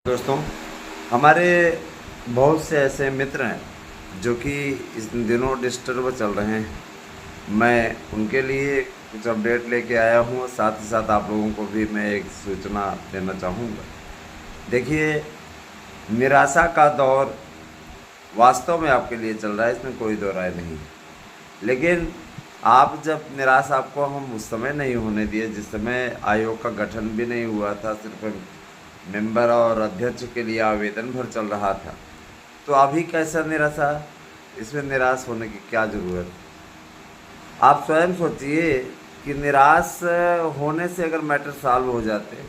दोस्तों, हमारे बहुत से ऐसे मित्र हैं जो कि इस दिनों डिस्टर्ब चल रहे हैं। मैं उनके लिए कुछ अपडेट लेके आया हूँ और साथ ही साथ आप लोगों को भी मैं एक सूचना देना चाहूँगा। देखिए, निराशा का दौर वास्तव में आपके लिए चल रहा है, इसमें कोई दो राय नहीं है। लेकिन आप जब निराश आपको हम उस समय नहीं होने दिए जिस समय आयोग का गठन भी नहीं हुआ था, सिर्फ मेंबर और अध्यक्ष के लिए आवेदन भर चल रहा था। तो अभी कैसा निराशा, इसमें निराश होने की क्या ज़रूरत। आप स्वयं सोचिए कि निराश होने से अगर मैटर सॉल्व हो जाते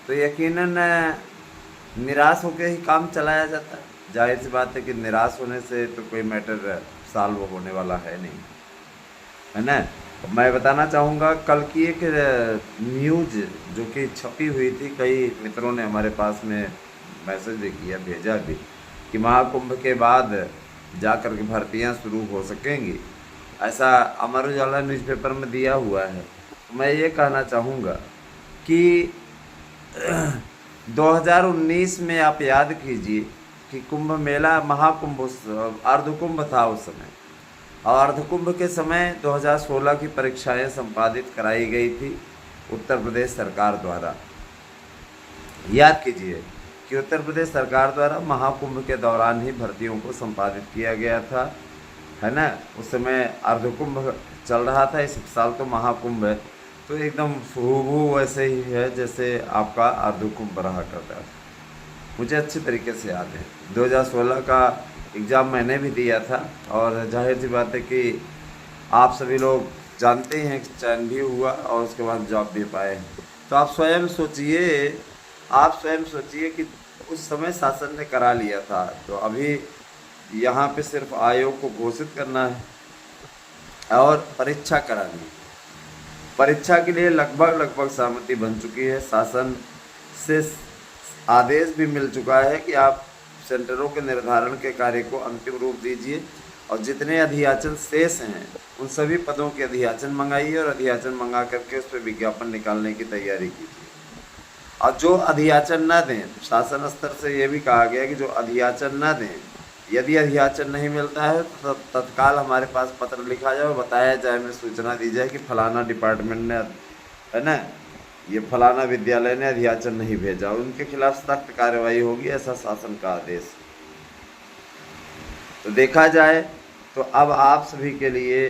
तो यकीनन निराश होकर ही काम चलाया जाता। जाहिर सी बात है कि निराश होने से तो कोई मैटर सॉल्व होने वाला है नहीं, है ना। मैं बताना चाहूँगा कल की एक न्यूज़ जो कि छपी हुई थी, कई मित्रों ने हमारे पास में मैसेज भी किया, भेजा भी कि महाकुंभ के बाद जा कर के भर्तियाँ शुरू हो सकेंगी, ऐसा अमर उजाला न्यूज़पेपर में दिया हुआ है। मैं ये कहना चाहूँगा कि 2019 में आप याद कीजिए कि कुंभ मेला महाकुंभ अर्धकुंभ था उस समय, और अर्धकुंभ के समय 2016 की परीक्षाएं संपादित कराई गई थी उत्तर प्रदेश सरकार द्वारा। याद कीजिए कि उत्तर प्रदेश सरकार द्वारा महाकुंभ के दौरान ही भर्तियों को संपादित किया गया था, है ना। उस समय अर्धकुंभ चल रहा था, इस साल तो महाकुंभ है, तो एकदम हूबहू वैसे ही है जैसे आपका अर्धकुंभ रहा करता है। मुझे अच्छी तरीके से याद है 2016 का एग्ज़ाम मैंने भी दिया था, और जाहिर सी बात है कि आप सभी लोग जानते ही हैं कि चयन भी हुआ और उसके बाद जॉब भी पाए। तो आप स्वयं सोचिए कि उस समय शासन ने करा लिया था, तो अभी यहाँ पे सिर्फ आयोग को घोषित करना है और परीक्षा करानी है। परीक्षा के लिए लगभग सहमति बन चुकी है, शासन से आदेश भी मिल चुका है कि आप सेंटरों के निर्धारण के कार्य को अंतिम रूप दीजिए, और जितने अधियाचन शेष हैं उन सभी पदों के अधियाचन मंगाइए और अधियाचन मंगा करके उस पर विज्ञापन निकालने की तैयारी कीजिए। और जो अधियाचन न दें, शासन स्तर से ये भी कहा गया कि जो अधियाचन न दें, यदि अधियाचन नहीं मिलता है तो तत्काल हमारे पास पत्र लिखा जाए और बताया जाए, हमें सूचना दी जाए कि फलाना डिपार्टमेंट ने, है ना, ये फलाना विद्यालय ने अधियाचन नहीं भेजा, उनके खिलाफ सख्त कार्रवाई होगी, ऐसा शासन का आदेश। तो देखा जाए तो अब आप सभी के लिए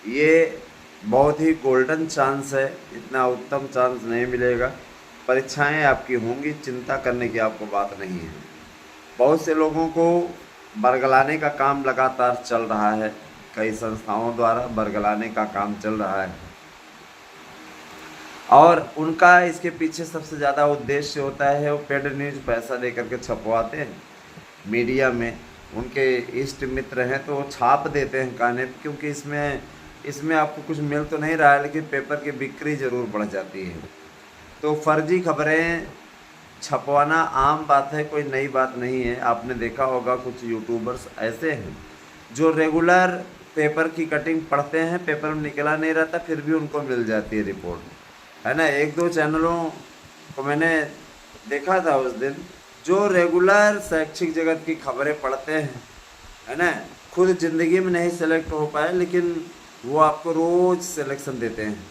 ये बहुत ही गोल्डन चांस है, इतना उत्तम चांस नहीं मिलेगा। परीक्षाएं आपकी होंगी, चिंता करने की आपको बात नहीं है। बहुत से लोगों को बरगलाने का काम लगातार चल रहा है, कई संस्थाओं द्वारा बरगलाने का काम चल रहा है, और उनका इसके पीछे सबसे ज़्यादा उद्देश्य होता है, वो पेड न्यूज़ पैसा दे करके छपवाते हैं मीडिया में। उनके इष्ट मित्र हैं तो वो छाप देते हैं कहने पे, क्योंकि इसमें आपको कुछ मिल तो नहीं रहा है, लेकिन पेपर की बिक्री ज़रूर बढ़ जाती है। तो फर्जी खबरें छपवाना आम बात है, कोई नई बात नहीं है। आपने देखा होगा कुछ यूट्यूबर्स ऐसे हैं जो रेगुलर पेपर की कटिंग पढ़ते हैं, पेपर में निकला नहीं रहता फिर भी उनको मिल जाती है रिपोर्ट, है ना। एक दो चैनलों को मैंने देखा था उस दिन, जो रेगुलर शैक्षिक जगत की खबरें पढ़ते हैं, है ना, खुद ज़िंदगी में नहीं सेलेक्ट हो पाए, लेकिन वो आपको रोज़ सिलेक्शन देते हैं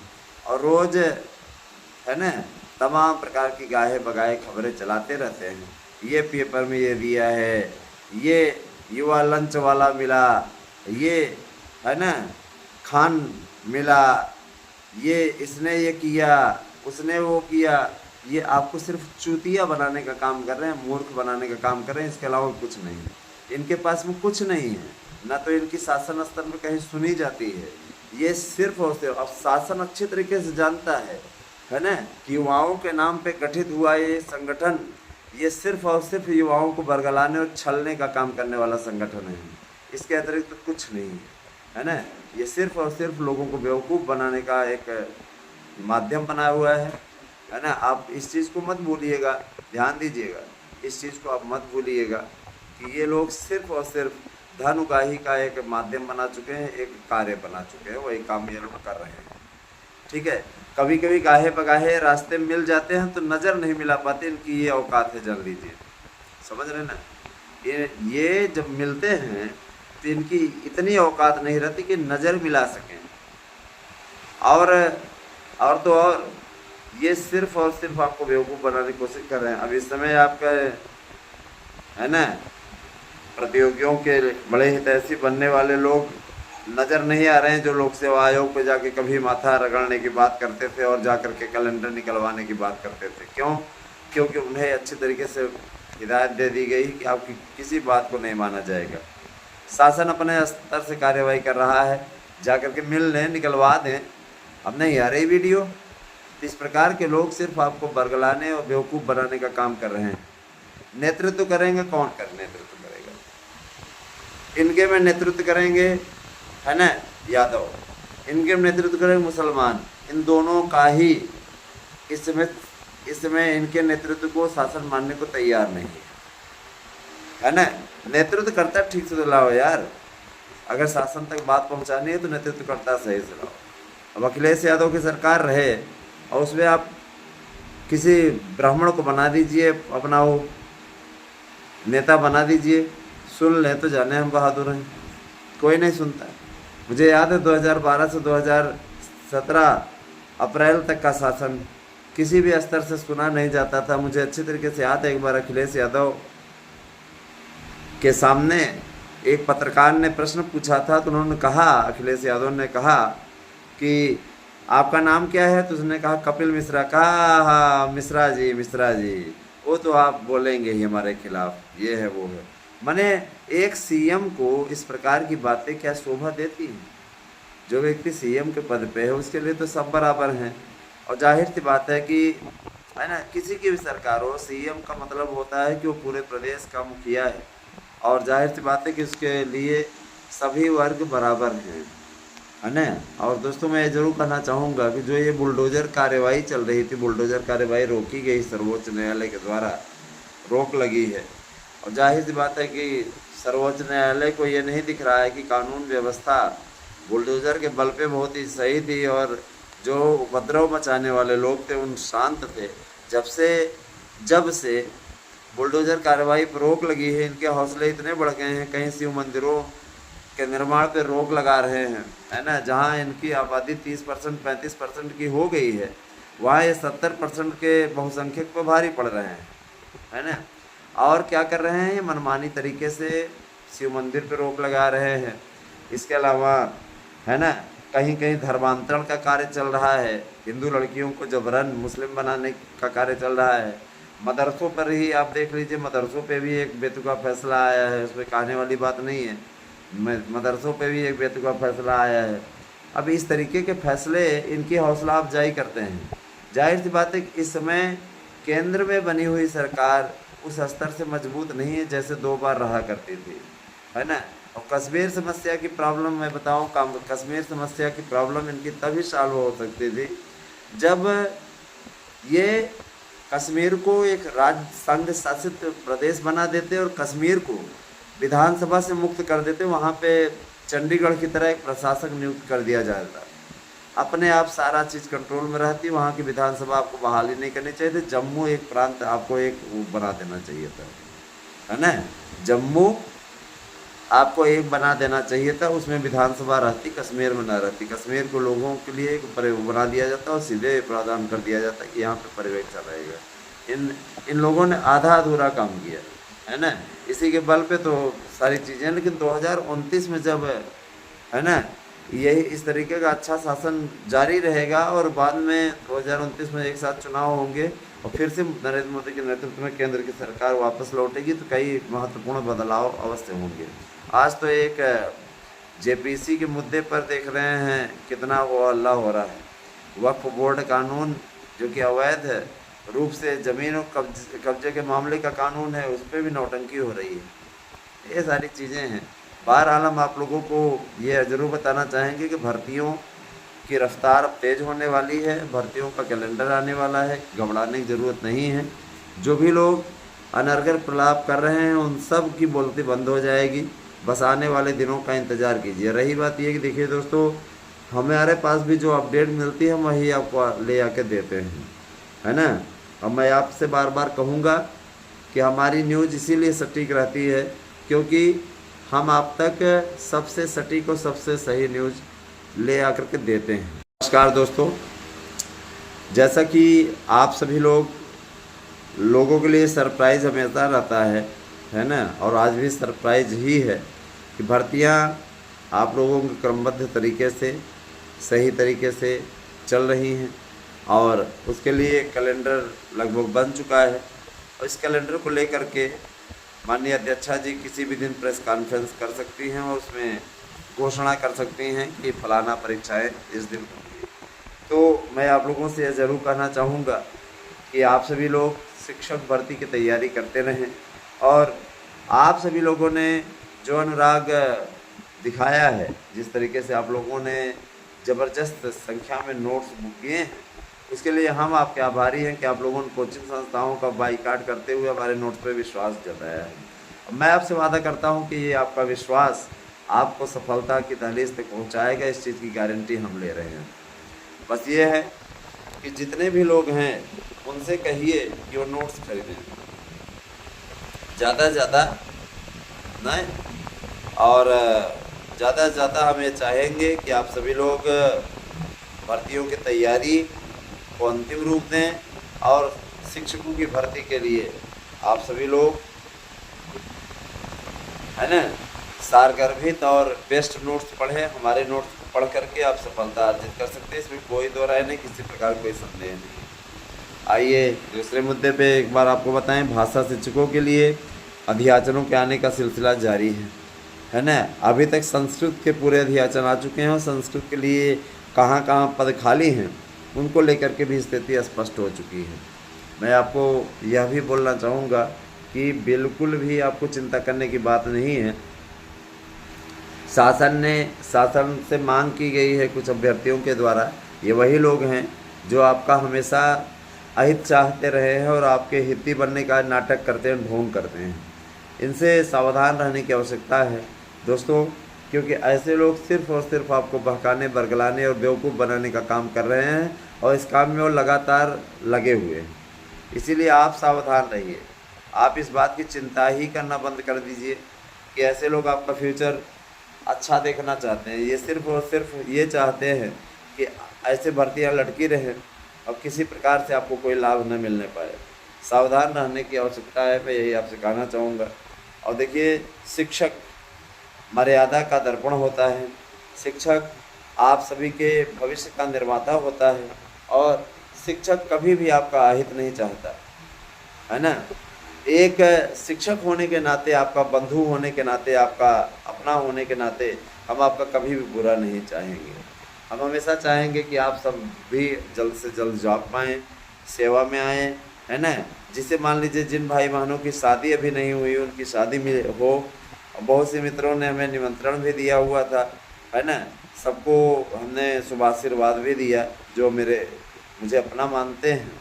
और रोज़, है ना, तमाम प्रकार की गाहे बगाहे खबरें चलाते रहते हैं। ये पेपर में ये दिया है, ये युवा लंच वाला मिला, ये, है ना, खान मिला, ये इसने ये किया, उसने वो किया। ये आपको सिर्फ चूतिया बनाने का काम कर रहे हैं, मूर्ख बनाने का काम कर रहे हैं, इसके अलावा कुछ नहीं है। इनके पास में कुछ नहीं है, ना तो इनकी शासन स्तर में कहीं सुनी जाती है। ये सिर्फ और सिर्फ, अब शासन अच्छे तरीके से जानता है ना, कि युवाओं के नाम पे गठित हुआ ये संगठन, ये सिर्फ और सिर्फ युवाओं को बरगलाने और छलने का काम करने वाला संगठन है, इसके अतिरिक्त तो कुछ नहीं है ना। ये सिर्फ और सिर्फ लोगों को बेवकूफ़ बनाने का एक माध्यम बना हुआ है ना। आप इस चीज़ को मत भूलिएगा, ध्यान दीजिएगा, इस चीज़ को आप मत भूलिएगा कि ये लोग सिर्फ और सिर्फ धन उगाही का एक माध्यम बना चुके हैं, एक कार्य बना चुके हैं, वही काम ये लोग कर रहे हैं, ठीक है। कभी कभी गाहे बगाहे रास्ते में मिल जाते हैं तो नज़र नहीं मिला पाते, इनकी ये औकात है, जान लीजिए। समझ रहे ना, ये जब मिलते हैं तो इनकी इतनी औकात नहीं रहती कि नज़र मिला सकें। और तो और ये सिर्फ और सिर्फ आपको बेवकूफ़ बनाने की कोशिश कर रहे हैं। अब इस समय आपका है ना, प्रतियोगियों के बड़े हितैषी बनने वाले लोग नज़र नहीं आ रहे हैं, जो लोक सेवा आयोग पे जाके कभी माथा रगड़ने की बात करते थे और जा कर के कैलेंडर निकलवाने की बात करते थे। क्यों? क्योंकि उन्हें अच्छी तरीके से हिदायत दे दी गई कि आपकी किसी बात को नहीं माना जाएगा। शासन अपने स्तर से कार्यवाही कर रहा है, जा कर के मिल लें, निकलवा दें। अब नहीं आ रही वीडियो, तो इस प्रकार के लोग सिर्फ आपको बरगलाने और बेवकूफ़ बनाने का काम कर रहे हैं। नेतृत्व करेंगे कौन नेतृत्व करेगा? इनके में नेतृत्व करेंगे, है ना, यादव, इनके में नेतृत्व करेंगे मुसलमान। इन दोनों का ही इस समय इनके नेतृत्व को शासन मानने को तैयार नहीं है ना। नेतृत्व करता ठीक से तो लाओ यार, अगर शासन तक बात पहुंचानी है तो नेतृत्व करता सही से लाओ। अब अखिलेश यादव की सरकार रहे और उसमें आप किसी ब्राह्मण को बना दीजिए, अपना वो नेता बना दीजिए, सुन लें तो जाने हम बहादुर हैं। कोई नहीं सुनता। मुझे याद है 2012 से 2017 अप्रैल तक का शासन किसी भी स्तर से सुना नहीं जाता था। मुझे अच्छी तरीके से याद है, एक बार अखिलेश यादव के सामने एक पत्रकार ने प्रश्न पूछा था, तो उन्होंने कहा, अखिलेश यादव ने कहा कि आपका नाम क्या है? तो उसने कहा कपिल मिश्रा। कहा हाँ मिश्रा जी, वो तो आप बोलेंगे ही हमारे खिलाफ, ये है वो है। माने एक सीएम को इस प्रकार की बातें क्या शोभा देती हैं? जो व्यक्ति सीएम के पद पे है उसके लिए तो सब बराबर हैं। और जाहिर सी बात है कि, है ना, किसी की भी सरकार हो, सीएम का मतलब होता है कि वो पूरे प्रदेश का मुखिया है। और जाहिर सी बात है कि उसके लिए सभी वर्ग बराबर हैं, है ना। और दोस्तों मैं ज़रूर कहना चाहूँगा कि जो ये बुलडोज़र कार्यवाही चल रही थी, बुलडोज़र कार्यवाही रोकी गई, सर्वोच्च न्यायालय के द्वारा रोक लगी है। और जाहिर सी बात है कि सर्वोच्च न्यायालय को ये नहीं दिख रहा है कि कानून व्यवस्था बुलडोज़र के बल पे बहुत ही सही थी, और जो उपद्रव मचाने वाले लोग थे उन शांत थे। जब से बुलडोज़र कार्रवाई पर रोक लगी है, इनके हौसले इतने बढ़ गए हैं, कहीं शिव मंदिरों के निर्माण पर रोक लगा रहे हैं, है ना। जहाँ इनकी आबादी 30% 35% की हो गई है, वहाँ ये 70% के बहुसंख्यक पर भारी पड़ रहे हैं, है ना। और क्या कर रहे हैं, ये मनमानी तरीके से शिव मंदिर पर रोक लगा रहे हैं। इसके अलावा, है ना, कहीं कहीं धर्मांतरण का कार्य चल रहा है, हिंदू लड़कियों को जबरन मुस्लिम बनाने का कार्य चल रहा है। मदरसों पर ही आप देख लीजिए, मदरसों पे भी एक बेतुका फैसला आया है, उसमें कहने वाली बात नहीं है, मदरसों पे भी एक बेतुका फैसला आया है। अब इस तरीके के फैसले इनकी हौसला अफजाई करते हैं। जाहिर सी बात है कि इस समय केंद्र में बनी हुई सरकार उस स्तर से मजबूत नहीं है जैसे 2 बार रहा करती थी, है ना। और कश्मीर समस्या की प्रॉब्लम मैं बताऊँ, कश्मीर समस्या की प्रॉब्लम इनकी तभी सॉल्व हो सकती थी जब ये कश्मीर को एक राज्य संघ शासित प्रदेश बना देते और कश्मीर को विधानसभा से मुक्त कर देते। वहाँ पे चंडीगढ़ की तरह एक प्रशासक नियुक्त कर दिया जाता, अपने आप सारा चीज़ कंट्रोल में रहती। वहाँ की विधानसभा आपको बहाली नहीं करनी चाहिए थी। जम्मू एक प्रांत आपको एक बना देना चाहिए था, है ना। जम्मू आपको एक बना देना चाहिए था, उसमें विधानसभा रहती, कश्मीर में ना रहती। कश्मीर को लोगों के लिए एक बना दिया जाता और सीधे प्रावधान कर दिया जाता कि यहाँ पे पर्यवेक्षण रहेगा। इन लोगों ने आधा अधूरा काम किया, है ना। इसी के बल पे तो सारी चीज़ें। लेकिन 2029 में जब, है ना, यही इस तरीके का अच्छा शासन जारी रहेगा और बाद में 2029 में एक साथ चुनाव होंगे और फिर से नरेंद्र मोदी के नेतृत्व में केंद्र की सरकार वापस लौटेगी, तो कई महत्वपूर्ण बदलाव अवश्य होंगे। आज तो एक जेपीसी के मुद्दे पर देख रहे हैं कितना वो हल्ला हो रहा है। वक्फ बोर्ड कानून जो कि अवैध रूप से ज़मीन और कब्जे के मामले का कानून है, उस पर भी नौटंकी हो रही है। ये सारी चीज़ें हैं। बहरहाल हम आप लोगों को ये ज़रूर बताना चाहेंगे कि भर्तियों की रफ्तार अब तेज़ होने वाली है, भर्तियों का कैलेंडर आने वाला है, घबराने की ज़रूरत नहीं है। जो भी लोग अनर्गल प्रलाप कर रहे हैं उन सब की बोलती बंद हो जाएगी। बस आने वाले दिनों का इंतज़ार कीजिए। रही बात ये कि देखिए दोस्तों, हमारे पास भी जो अपडेट मिलती है वही आपको ले आके देते हैं, है ना। अब मैं आपसे बार बार कहूँगा कि हमारी न्यूज़ इसीलिए सटीक रहती है क्योंकि हम आप तक सबसे सटीक और सबसे सही न्यूज़ ले आकर के देते हैं। नमस्कार दोस्तों, जैसा कि आप सभी लोगों के लिए सरप्राइज़ हमेशा रहता है ना, और आज भी सरप्राइज़ ही है कि भर्तियां आप लोगों के क्रमबद्ध तरीके से सही तरीके से चल रही हैं और उसके लिए कैलेंडर लगभग बन चुका है। और इस कैलेंडर को लेकर के माननीय अध्यक्षा जी किसी भी दिन प्रेस कॉन्फ्रेंस कर सकती हैं और उसमें घोषणा कर सकती हैं कि फलाना परीक्षाएं इस दिन होंगी। तो मैं आप लोगों से यह ज़रूर कहना चाहूँगा कि आप सभी लोग शिक्षक भर्ती की तैयारी करते रहें और आप सभी लोगों ने जो अनुराग दिखाया है, जिस तरीके से आप लोगों ने ज़बरदस्त संख्या में नोट्स बुक किए हैं, उसके लिए हम आपके आभारी हैं कि आप लोगों ने कोचिंग संस्थाओं का बाईकाट करते हुए हमारे नोट्स पर विश्वास जताया है। मैं आपसे वादा करता हूं कि ये आपका विश्वास आपको सफलता की दहलीज तक पहुंचाएगा, इस चीज़ की गारंटी हम ले रहे हैं। बस ये है कि जितने भी लोग हैं उनसे कहिए कि वो नोट्स खरीदें, ज़्यादा से ज़्यादा नहीं, और ज़्यादा से ज़्यादा हम ये चाहेंगे कि आप सभी लोग भर्तियों की तैयारी को अंतिम रूप दें और शिक्षकों की भर्ती के लिए आप सभी लोग, है ना, सारगर्भित और बेस्ट नोट्स पढ़ें। हमारे नोट्स पढ़ करके आप सफलता अर्जित कर सकते हैं, इसमें कोई दो राय नहीं, किसी प्रकार कोई संदेह नहीं। आइए दूसरे मुद्दे पे एक बार आपको बताएं, भाषा शिक्षकों के लिए अध्याचनों के आने का सिलसिला जारी है ना। अभी तक संस्कृत के पूरे अध्याचन आ चुके हैं और संस्कृत के लिए कहाँ कहाँ पद खाली हैं उनको लेकर के भी स्थिति स्पष्ट हो चुकी है। मैं आपको यह भी बोलना चाहूँगा कि बिल्कुल भी आपको चिंता करने की बात नहीं है। शासन से मांग की गई है कुछ अभ्यर्थियों के द्वारा, ये वही लोग हैं जो आपका हमेशा अहित चाहते रहे हैं और आपके हिती बनने का नाटक करते हैं, ढोंग करते हैं। इनसे सावधान रहने की आवश्यकता है दोस्तों, क्योंकि ऐसे लोग सिर्फ़ और सिर्फ आपको बहकाने, बरगलाने और बेवकूफ़ बनाने का काम कर रहे हैं और इस काम में वो लगातार लगे हुए हैं। इसीलिए आप सावधान रहिए। आप इस बात की चिंता ही करना बंद कर दीजिए कि ऐसे लोग आपका फ्यूचर अच्छा देखना चाहते हैं। ये सिर्फ़ और सिर्फ ये चाहते हैं कि ऐसे भर्तियाँ लटकी रहें और किसी प्रकार से आपको कोई लाभ न मिलने पाए। सावधान रहने की आवश्यकता है, मैं यही आपसे कहना चाहूँगा। और देखिए, शिक्षक मर्यादा का दर्पण होता है, शिक्षक आप सभी के भविष्य का निर्माता होता है और शिक्षक कभी भी आपका अहित नहीं चाहता, है ना। एक शिक्षक होने के नाते, आपका बंधु होने के नाते, आपका अपना होने के नाते हम आपका कभी भी बुरा नहीं चाहेंगे। हम हमेशा चाहेंगे कि आप सब भी जल्द से जल्द जॉब पाएँ, सेवा में आएँ, है ना। जिसे मान लीजिए जिन भाई बहनों की शादी अभी नहीं हुई उनकी शादी में हो। बहुत से मित्रों ने हमें निमंत्रण भी दिया हुआ था, है ना। सबको हमने शुभाशीर्वाद भी दिया जो मुझे अपना मानते हैं।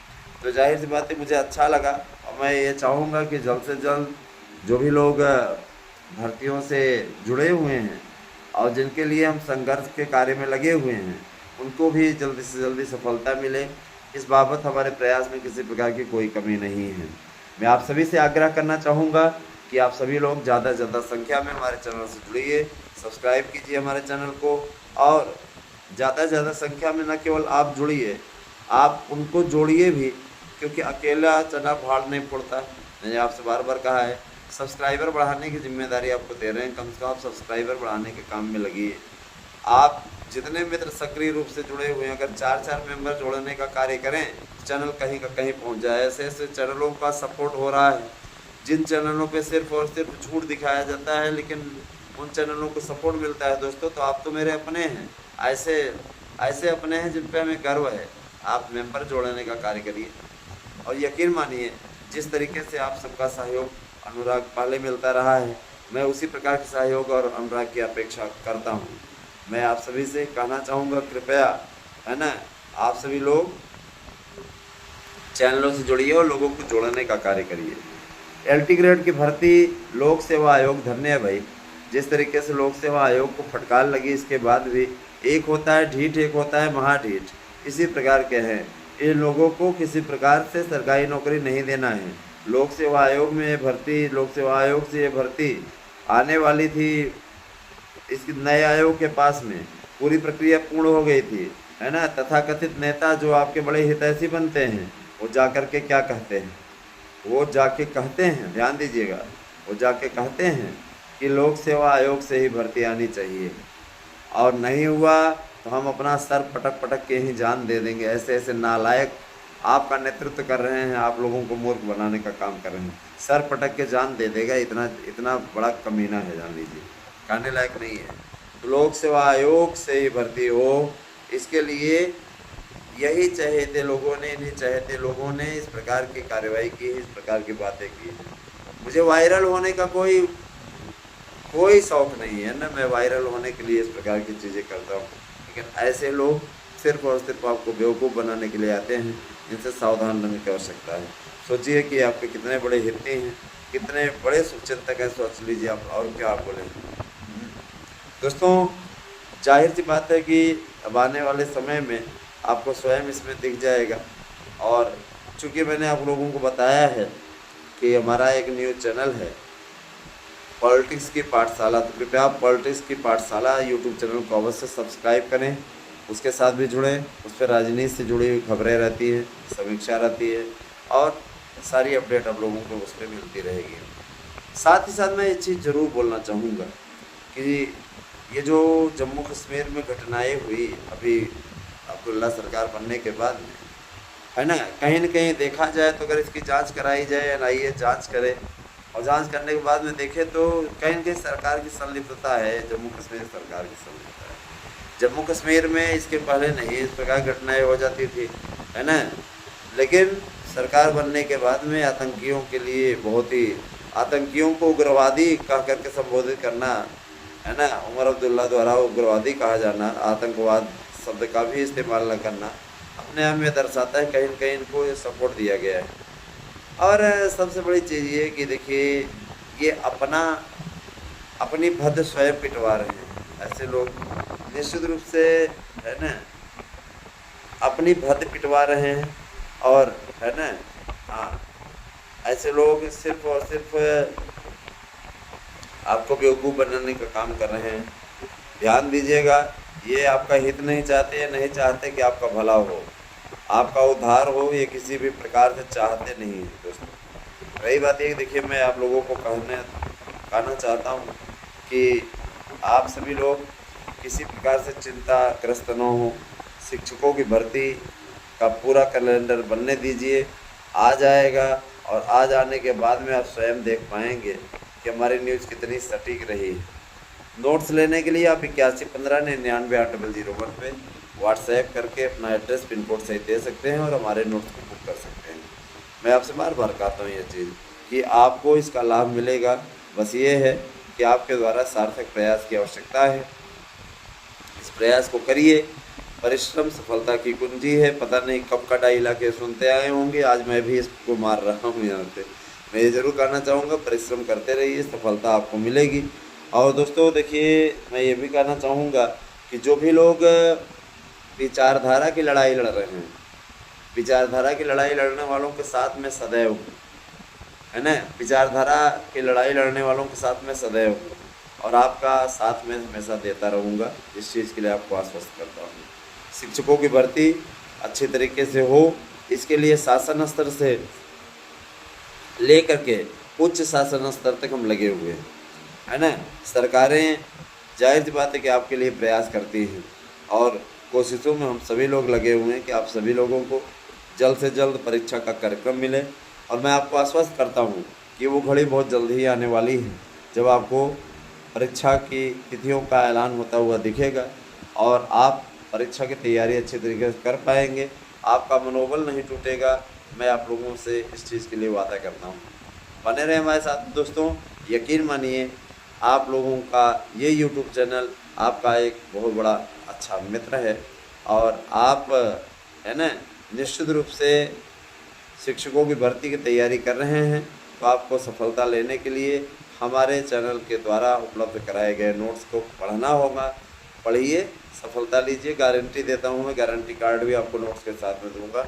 तो जाहिर सी बात है मुझे अच्छा लगा और मैं ये चाहूँगा कि जल्द से जल्द जो भी लोग भर्तियों से जुड़े हुए हैं और जिनके लिए हम संघर्ष के कार्य में लगे हुए हैं उनको भी जल्दी से जल्दी सफलता मिले, इस बाबत हमारे प्रयास में किसी प्रकार की कोई कमी नहीं है। मैं आप सभी से आग्रह करना चाहूँगा कि आप सभी लोग ज़्यादा से ज़्यादा संख्या में हमारे चैनल से जुड़िए, सब्सक्राइब कीजिए हमारे चैनल को और ज़्यादा से ज़्यादा संख्या में न केवल आप जुड़िए, आप उनको जोड़िए भी, क्योंकि अकेला चना भाड़ नहीं फोड़ता। मैंने आपसे बार बार कहा है, सब्सक्राइबर बढ़ाने की जिम्मेदारी आपको दे रहे हैं, कम से कम आप सब्सक्राइबर बढ़ाने के काम में लगिए। आप जितने मित्र सक्रिय रूप से जुड़े हुए हैं, अगर 4 मेंबर जोड़ने का कार्य करें, चैनल कहीं का कहीं पहुंच जाए। ऐसे ऐसे चैनलों का सपोर्ट हो रहा है जिन चैनलों पे सिर्फ और सिर्फ झूठ दिखाया जाता है, लेकिन उन चैनलों को सपोर्ट मिलता है। दोस्तों, तो आप तो मेरे अपने हैं, ऐसे अपने हैं जिन पे हमें गर्व है। आप मेंबर जोड़ने का कार्य करिए और यकीन मानिए, जिस तरीके से आप सबका सहयोग अनुराग पहले मिलता रहा है, मैं उसी प्रकार के सहयोग और अनुराग की अपेक्षा करता हूँ। मैं आप सभी से कहना चाहूँगा, कृपया, है ना, आप सभी लोग चैनलों से जुड़िए और लोगों को जोड़ने का कार्य करिए। LT ग्रेड की भर्ती लोक सेवा आयोग धन्य है भाई। जिस तरीके से लोक सेवा आयोग को फटकार लगी, इसके बाद भी एक होता है ढीठ, एक होता है महाढीठ, इसी प्रकार के हैं। इन लोगों को किसी प्रकार से सरकारी नौकरी नहीं देना है। लोक सेवा आयोग में ये भर्ती, लोक सेवा आयोग से ये भर्ती आने वाली थी, इस नए आयोग के पास में पूरी प्रक्रिया पूर्ण हो गई थी, है ना। तथाकथित नेता जो आपके बड़े हितैषी बनते हैं, वो जा कर के क्या कहते हैं, वो जाके कहते हैं, ध्यान दीजिएगा, वो जाके कहते हैं कि लोक सेवा आयोग से ही भर्ती आनी चाहिए, और नहीं हुआ तो हम अपना सर पटक पटक के ही जान दे देंगे। ऐसे ऐसे नालायक आपका नेतृत्व कर रहे हैं, आप लोगों को मूर्ख बनाने का काम कर रहे हैं। सर पटक के जान दे देगा, इतना इतना बड़ा कमीना है, जान लीजिए, कहने लायक नहीं है। तो लोक सेवा आयोग से ही भर्ती हो, इसके लिए यही चहेते लोगों ने, इन्हीं चहेते लोगों ने इस प्रकार की कार्रवाई की, इस प्रकार की बातें की। मुझे वायरल होने का कोई शौक नहीं है ना, मैं वायरल होने के लिए इस प्रकार की चीज़ें करता हूँ, लेकिन ऐसे लोग सिर्फ और सिर्फ आपको बेवकूफ़ बनाने के लिए आते हैं। इनसे सावधान रहने की आवश्यकता है। सोचिए कि आपके कितने बड़े हित हैं, कितने बड़े शुभचिंतक हैं, सोच लीजिए आप, और क्या आप बोलें। दोस्तों, जाहिर सी बात है कि अब आने वाले समय में आपको स्वयं इसमें दिख जाएगा। और चूँकि मैंने आप लोगों को बताया है कि हमारा एक न्यूज़ चैनल है पॉलिटिक्स की पाठशाला, तो कृपया आप पॉलिटिक्स की पाठशाला यूट्यूब चैनल को अवश्य सब्सक्राइब करें, उसके साथ भी जुड़ें। उस पर राजनीति से जुड़ी हुई खबरें रहती हैं, समीक्षा रहती है, और सारी अपडेट आप लोगों को उस पर मिलती रहेगी। साथ ही साथ मैं एक चीज़ ज़रूर बोलना चाहूँगा कि ये जो जम्मू कश्मीर में घटनाएं हुई अभी अब्दुल्ला सरकार बनने के बाद में, है ना, कहीं न कहीं देखा जाए तो अगर इसकी जांच कराई जाए, एनआईए जांच करे, और जांच करने के बाद में देखें तो कहीं न कहीं सरकार की संलिप्तता है, जम्मू कश्मीर सरकार की संलिप्तता है। जम्मू कश्मीर में इसके पहले नहीं इस प्रकार घटनाएं हो जाती थी, है ना, लेकिन सरकार बनने के बाद में आतंकियों के लिए बहुत ही, आतंकियों को उग्रवादी कह करके संबोधित करना, है ना, उमर अब्दुल्ला द्वारा उग्रवादी कहा जाना, आतंकवाद शब्द का भी इस्तेमाल न करना, अपने आप में दर्शाता है कहीं न कहीं इनको सपोर्ट दिया गया है। और सबसे बड़ी चीज़ ये कि देखिए, ये अपनी भद्द स्वयं पिटवा रहे हैं। ऐसे लोग निश्चित रूप से, है ना, अपनी भद्द पिटवा रहे हैं, और है ना, हाँ, ऐसे लोग सिर्फ और सिर्फ आपको बेवकूफ़ बनाने का काम कर रहे हैं। ध्यान दीजिएगा, ये आपका हित नहीं चाहते, या नहीं चाहते कि आपका भला हो, आपका उद्धार हो, ये किसी भी प्रकार से चाहते नहीं हैं। दोस्तों, रही बात ये, देखिए, मैं आप लोगों को कहना चाहता हूँ कि आप सभी लोग किसी प्रकार से चिंताग्रस्त न हो। शिक्षकों की भर्ती का पूरा कैलेंडर बनने दीजिए, आ जाएगा, और आ जाने के बाद में आप स्वयं देख पाएंगे कि हमारी न्यूज़ कितनी सटीक रही है। नोट्स लेने के लिए आप 8115998001 पे व्हाट्सएप करके अपना एड्रेस, पिन कोड सही दे सकते हैं, और हमारे नोट्स को बुक कर सकते हैं। मैं आपसे बार बार कहता हूँ ये चीज़ कि आपको इसका लाभ मिलेगा, बस ये है कि आपके द्वारा सार्थक प्रयास की आवश्यकता है। इस प्रयास को करिए, परिश्रम सफलता की कुंजी है। पता नहीं कब का डायलॉग के सुनते आए होंगे, आज मैं भी इसको मार रहा हूँ यहाँ पे। मैं ये ज़रूर कहना चाहूँगा, परिश्रम करते रहिए, सफलता आपको मिलेगी। और दोस्तों देखिए, मैं ये भी कहना चाहूँगा कि जो भी लोग विचारधारा की लड़ाई लड़ रहे हैं, विचारधारा की लड़ाई लड़ने वालों के साथ में सदैव हूँ, है ना, विचारधारा की लड़ाई लड़ने वालों के साथ में सदैव हूँ, और आपका साथ में हमेशा देता रहूँगा। इस चीज़ के लिए आपको आश्वस्त करता हूँ। शिक्षकों की भर्ती अच्छी तरीके से हो, इसके लिए शासन स्तर से ले करके उच्च शासन स्तर तक हम लगे हुए हैं, है ना। सरकारें जाहिर सी बात है कि आपके लिए प्रयास करती हैं, और कोशिशों में हम सभी लोग लगे हुए हैं कि आप सभी लोगों को जल्द से जल्द परीक्षा का कार्यक्रम मिले। और मैं आपको आश्वस्त करता हूँ कि वो घड़ी बहुत जल्द ही आने वाली है जब आपको परीक्षा की तिथियों का ऐलान होता हुआ दिखेगा, और आप परीक्षा की तैयारी अच्छे तरीके से कर पाएंगे, आपका मनोबल नहीं टूटेगा। मैं आप लोगों से इस चीज़ के लिए वादा करता हूँ। बने रहे हमारे साथ दोस्तों। यकीन मानिए, आप लोगों का ये YouTube चैनल आपका एक बहुत बड़ा अच्छा मित्र है, और आप, है ना, निश्चित रूप से शिक्षकों की भर्ती की तैयारी कर रहे हैं, तो आपको सफलता लेने के लिए हमारे चैनल के द्वारा उपलब्ध कराए गए नोट्स को पढ़ना होगा, पढ़िए, सफलता लीजिए। गारंटी देता हूँ मैं, गारंटी कार्ड भी आपको नोट्स के साथ में दूंगा।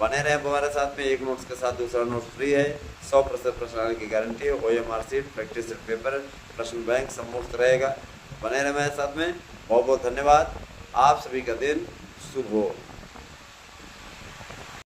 बने रहें हमारे साथ में। एक नोट्स के साथ दूसरा नोट्स फ्री है। 100% प्रश्न आने की गारंटी है। OMR sheet, practice set paper, प्रश्न बैंक सब मुफ्त रहेगा। बने रहें मेरे साथ में। बहुत बहुत धन्यवाद। आप सभी का दिन शुभ हो।